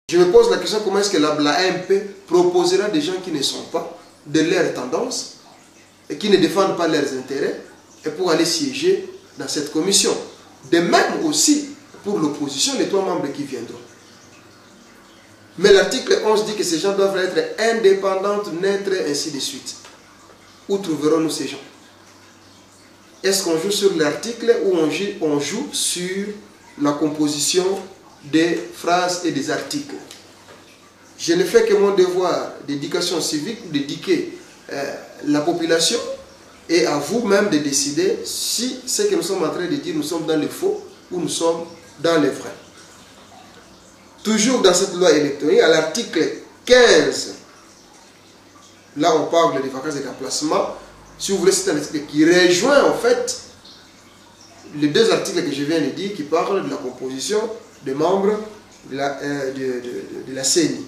Je me pose la question, comment est-ce que la AMP proposera des gens qui ne sont pas de leur tendance et qui ne défendent pas leurs intérêts et pour aller siéger dans cette commission. De même aussi pour l'opposition, les 3 membres qui viendront. Mais l'article 11 dit que ces gens doivent être indépendants, neutres, ainsi de suite. Où trouverons-nous ces gens? Est-ce qu'on joue sur l'article ou on joue sur la composition des phrases et des articles? Je ne fais que mon devoir d'éducation civique ou d'éduquer la population et à vous-même de décider si ce que nous sommes en train de dire, nous sommes dans le faux ou nous sommes dans le vrai. Toujours dans cette loi électorale, à l'article 15, là on parle des vacances et d'emplacement. Si vous voulez, c'est un article qui rejoint en fait les 2 articles que je viens de dire qui parlent de la composition des membres de la CENI.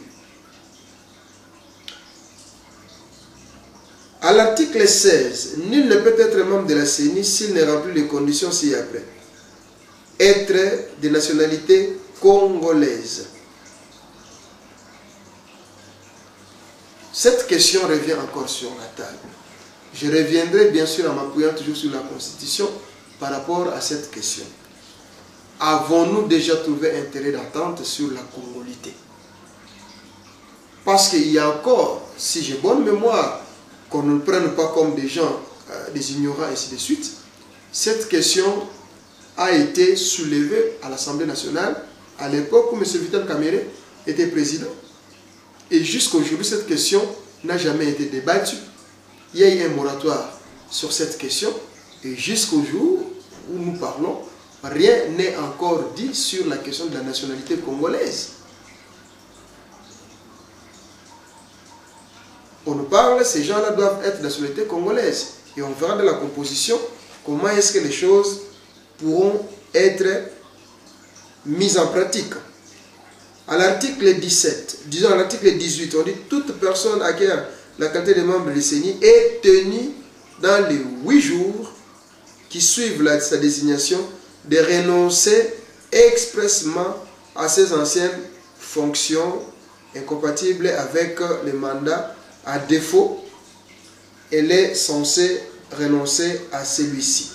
À l'article 16, nul ne peut être membre de la CENI s'il ne remplit les conditions ci-après. Être de nationalité congolaise. Cette question revient encore sur la table. Je reviendrai bien sûr en m'appuyant toujours sur la Constitution par rapport à cette question. Avons-nous déjà trouvé intérêt d'entente sur la congolité? Parce qu'il y a encore, si j'ai bonne mémoire, qu'on ne prenne pas comme des gens, des ignorants, et ainsi de suite, cette question a été soulevée à l'Assemblée nationale à l'époque où M. Vital Kamerhe était président. Et jusqu'aujourd'hui, cette question n'a jamais été débattue. Il y a eu un moratoire sur cette question. Et jusqu'au jour où nous parlons, rien n'est encore dit sur la question de la nationalité congolaise. On nous parle, ces gens-là doivent être de nationalité congolaise. Et on verra dans la composition comment est-ce que les choses pourront être mises en pratique. À l'article 17, disons à l'article 18, on dit toute personne acquiert la qualité de membre de CENI est tenue dans les 8 jours qui suivent sa désignation de renoncer expressément à ses anciennes fonctions incompatibles avec le mandat. À défaut, elle est censée renoncer à celui-ci.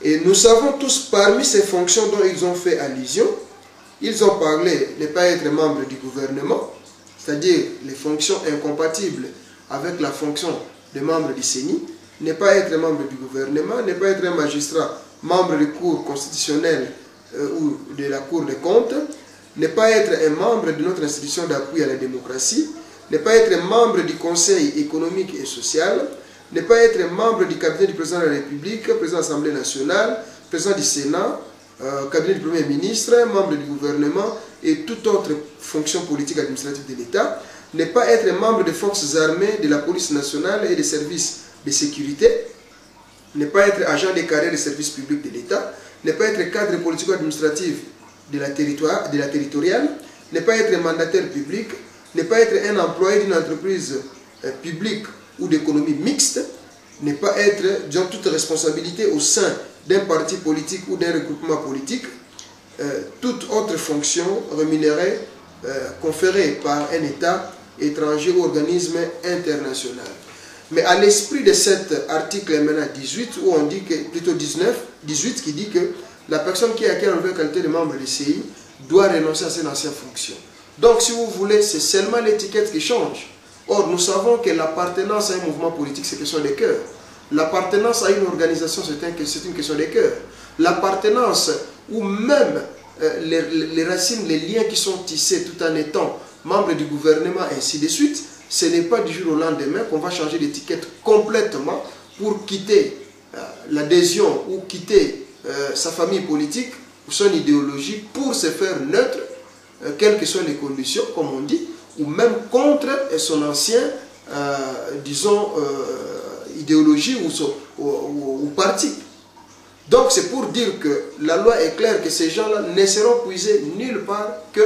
Et nous savons tous parmi ces fonctions dont ils ont fait allusion, ils ont parlé de ne pas être membre du gouvernement, c'est-à-dire les fonctions incompatibles avec la fonction de membre du CENI, ne pas être membre du gouvernement, ne pas être un magistrat membre du cour constitutionnel ou de la Cour des comptes, ne pas être un membre de notre institution d'appui à la démocratie, ne pas être membre du Conseil économique et social, ne pas être membre du cabinet du président de la République, président de l'Assemblée nationale, président du Sénat, cabinet du Premier ministre, membre du gouvernement et toute autre fonction politique administrative de l'État, ne pas être membre des forces armées, de la police nationale et des services de sécurité, ne pas être agent des carrières des services publics de l'État, ne pas être cadre politico-administratif de la territoriale, ne pas être mandataire public, ne pas être un employé d'une entreprise publique ou d'économie mixte, ne pas être, disons, toute responsabilité au sein d'un parti politique ou d'un regroupement politique, toute autre fonction rémunérée, conférée par un État étranger ou organisme international. Mais à l'esprit de cet article maintenant 18, où on dit que, plutôt 18 qui dit que la personne qui acquiert une nouvelle qualité de membre du CI doit renoncer à ses anciennes fonctions. Donc, si vous voulez, c'est seulement l'étiquette qui change. Or, nous savons que l'appartenance à un mouvement politique, c'est une question de cœur. L'appartenance à une organisation, c'est une question de cœur. L'appartenance, ou même les racines, les liens qui sont tissés tout en étant membre du gouvernement, ainsi de suite, ce n'est pas du jour au lendemain qu'on va changer d'étiquette complètement pour quitter l'adhésion ou quitter sa famille politique ou son idéologie pour se faire neutre, quelles que soient les conditions, comme on dit, ou même contre son ancien, disons, idéologie ou parti. Donc c'est pour dire que la loi est claire que ces gens-là ne seront puisés nulle part que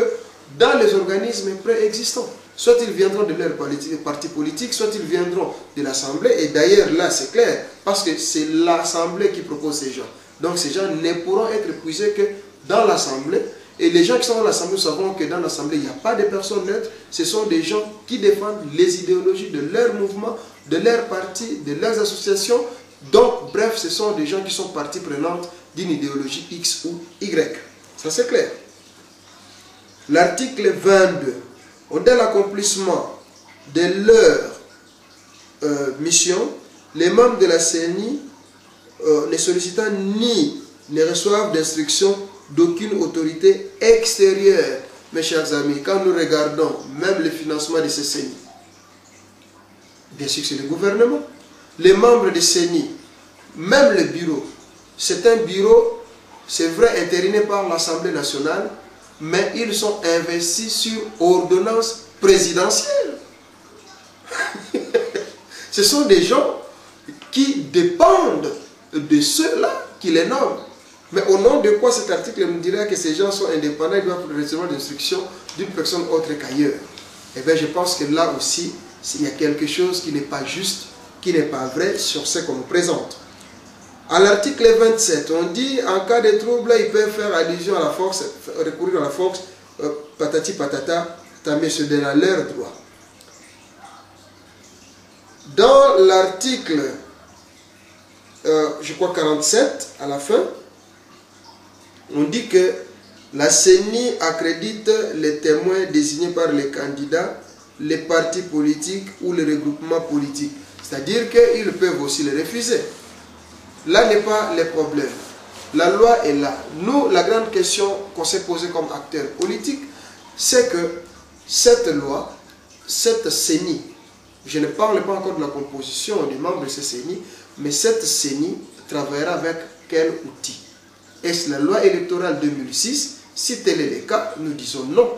dans les organismes préexistants. Soit ils viendront de leur parti politique, soit ils viendront de l'Assemblée. Et d'ailleurs là c'est clair, parce que c'est l'Assemblée qui propose ces gens. Donc ces gens ne pourront être puisés que dans l'Assemblée. Et les gens qui sont dans l'Assemblée, nous savons que dans l'Assemblée, il n'y a pas de personnes neutres. Ce sont des gens qui défendent les idéologies de leur mouvement, de leur parti, de leurs associations. Donc, bref, ce sont des gens qui sont partie prenante d'une idéologie X ou Y. Ça, c'est clair. L'article 22. Dès l'accomplissement de leur mission, les membres de la CENI, ne sollicitant ni ne reçoivent d'instructions d'aucune autorité extérieure. Mes chers amis, quand nous regardons même le financement de ces CENI, bien sûr que c'est le gouvernement. Les membres de CENI, même le bureau, c'est un bureau, c'est vrai, intériné par l'Assemblée nationale, mais ils sont investis sur ordonnance présidentielle. Ce sont des gens qui dépendent de ceux-là qui les nomment. Mais au nom de quoi cet article nous dirait que ces gens sont indépendants, ils doivent recevoir l'instruction d'une personne autre qu'ailleurs? Eh bien, je pense que là aussi, il y a quelque chose qui n'est pas juste, qui n'est pas vrai sur ce qu'on nous présente. À l'article 27, on dit en cas de trouble, ils peuvent faire allusion à la force, recourir à la force, patati patata, mais se donner à leur droit. Dans l'article, je crois 47, à la fin, on dit que la CENI accrédite les témoins désignés par les candidats, les partis politiques ou les regroupements politiques. C'est-à-dire qu'ils peuvent aussi les refuser. Là n'est pas le problème. La loi est là. Nous, la grande question qu'on s'est posée comme acteurs politiques, c'est que cette loi, cette CENI, je ne parle pas encore de la composition des membres de cette CENI, mais cette CENI travaillera avec quel outil? Est-ce la loi électorale 2006? Si tel est le cas, nous disons non.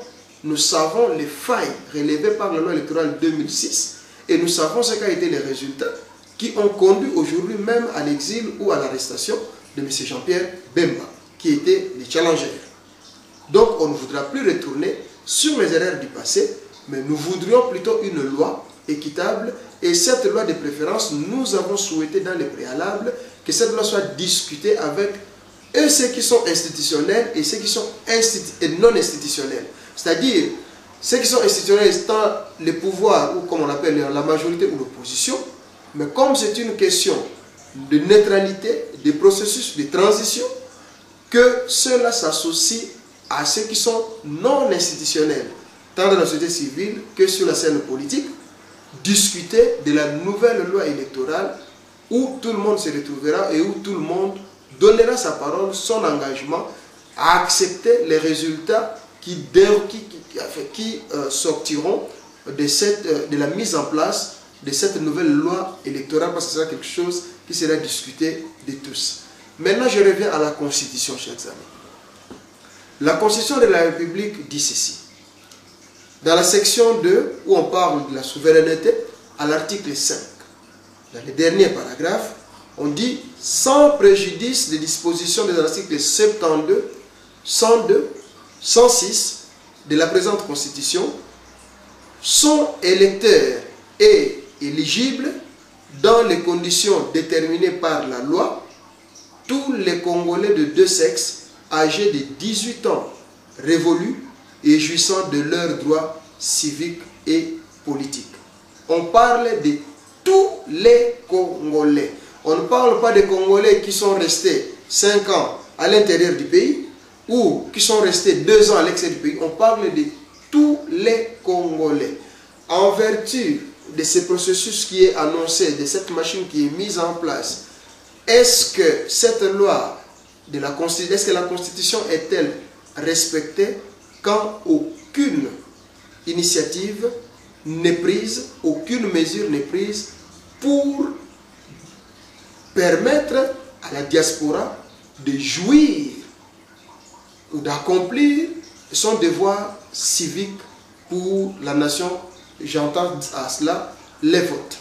Nous savons les failles relevées par la loi électorale 2006 et nous savons ce qu'a été les résultats qui ont conduit aujourd'hui même à l'exil ou à l'arrestation de M. Jean-Pierre Bemba, qui était le challenger. Donc on ne voudra plus retourner sur les erreurs du passé, mais nous voudrions plutôt une loi équitable. Et cette loi de préférence, nous avons souhaité dans les préalables que cette loi soit discutée avec eux, ceux qui sont institutionnels et ceux qui sont non institutionnels. C'est-à-dire, ceux qui sont institutionnels étant les pouvoirs, ou comme on appelle la majorité ou l'opposition, mais comme c'est une question de neutralité, de processus de transition, que ceux-là s'associent à ceux qui sont non institutionnels, tant dans la société civile que sur la scène politique, discuter de la nouvelle loi électorale où tout le monde se retrouvera et où tout le monde donnera sa parole, son engagement à accepter les résultats qui sortiront de la mise en place de cette nouvelle loi électorale, parce que ce sera quelque chose qui sera discuté de tous. Maintenant, je reviens à la Constitution, chers amis. La Constitution de la République dit ceci. Dans la section 2, où on parle de la souveraineté, à l'article 5, dans le dernier paragraphe, on dit « Sans préjudice des dispositions des articles 72, 102, 106 de la présente Constitution, sont électeurs et éligibles dans les conditions déterminées par la loi tous les Congolais de deux sexes âgés de 18 ans révolus et jouissant de leurs droits civiques et politiques. » On parle de tous les Congolais. On ne parle pas des Congolais qui sont restés 5 ans à l'intérieur du pays ou qui sont restés 2 ans à l'extérieur du pays. On parle de tous les Congolais. En vertu de ce processus qui est annoncé, de cette machine qui est mise en place, est-ce que cette loi de la Constitution, est-ce que la Constitution est-elle respectée quand aucune initiative n'est prise, aucune mesure n'est prise pour permettre à la diaspora de jouir ou d'accomplir son devoir civique pour la nation? J'entends à cela les votes.